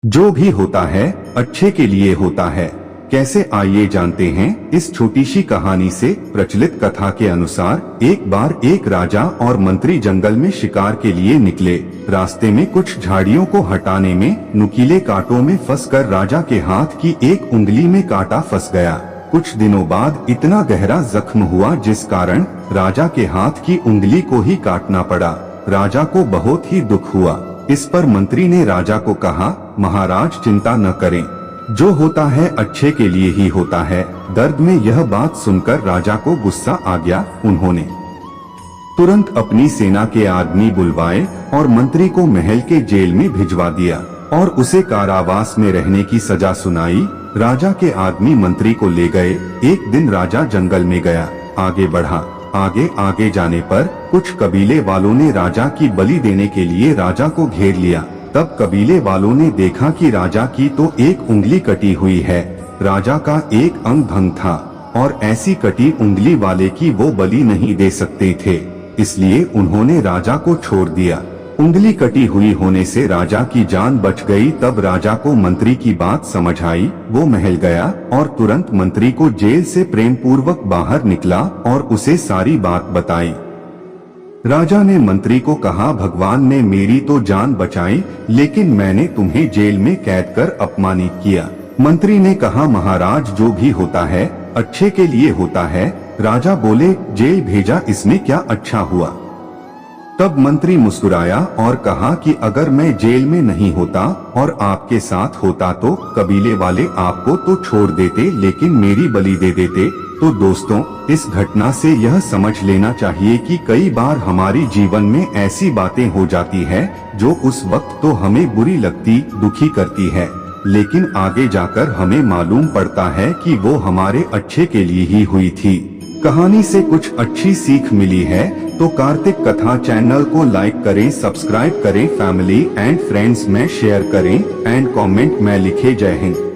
जो भी होता है अच्छे के लिए होता है। कैसे, आइए जानते हैं इस छोटी सी कहानी से। प्रचलित कथा के अनुसार एक बार एक राजा और मंत्री जंगल में शिकार के लिए निकले। रास्ते में कुछ झाड़ियों को हटाने में नुकीले कांटों में फंसकर राजा के हाथ की एक उंगली में कांटा फंस गया। कुछ दिनों बाद इतना गहरा जख्म हुआ जिस कारण राजा के हाथ की उंगली को ही काटना पड़ा। राजा को बहुत ही दुख हुआ। इस पर मंत्री ने राजा को कहा, महाराज चिंता न करें, जो होता है अच्छे के लिए ही होता है। दर्द में यह बात सुनकर राजा को गुस्सा आ गया। उन्होंने तुरंत अपनी सेना के आदमी बुलवाए और मंत्री को महल के जेल में भिजवा दिया और उसे कारावास में रहने की सजा सुनाई। राजा के आदमी मंत्री को ले गए। एक दिन राजा जंगल में गया, आगे बढ़ा। आगे आगे जाने पर कुछ कबीले वालों ने राजा की बलि देने के लिए राजा को घेर लिया। तब कबीले वालों ने देखा कि राजा की तो एक उंगली कटी हुई है, राजा का एक अंग भंग था और ऐसी कटी उंगली वाले की वो बलि नहीं दे सकते थे, इसलिए उन्होंने राजा को छोड़ दिया। उंगली कटी हुई होने से राजा की जान बच गई। तब राजा को मंत्री की बात समझ आई। वो महल गया और तुरंत मंत्री को जेल से प्रेम पूर्वक बाहर निकला और उसे सारी बात बताई। राजा ने मंत्री को कहा, भगवान ने मेरी तो जान बचाई, लेकिन मैंने तुम्हें जेल में कैद कर अपमानित किया। मंत्री ने कहा, महाराज जो भी होता है अच्छे के लिए होता है। राजा बोले, जेल भेजा इसमें क्या अच्छा हुआ। तब मंत्री मुस्कुराया और कहा कि अगर मैं जेल में नहीं होता और आपके साथ होता तो कबीले वाले आपको तो छोड़ देते, लेकिन मेरी बलि दे देते। तो दोस्तों, इस घटना से यह समझ लेना चाहिए कि कई बार हमारी जीवन में ऐसी बातें हो जाती है जो उस वक्त तो हमें बुरी लगती, दुखी करती है, लेकिन आगे जाकर हमें मालूम पड़ता है कि वो हमारे अच्छे के लिए ही हुई थी। कहानी से कुछ अच्छी सीख मिली है तो कार्तिक कथा चैनल को लाइक करें, सब्सक्राइब करें, फैमिली एंड फ्रेंड्स में शेयर करें एंड कमेंट में लिखे जय हिंद।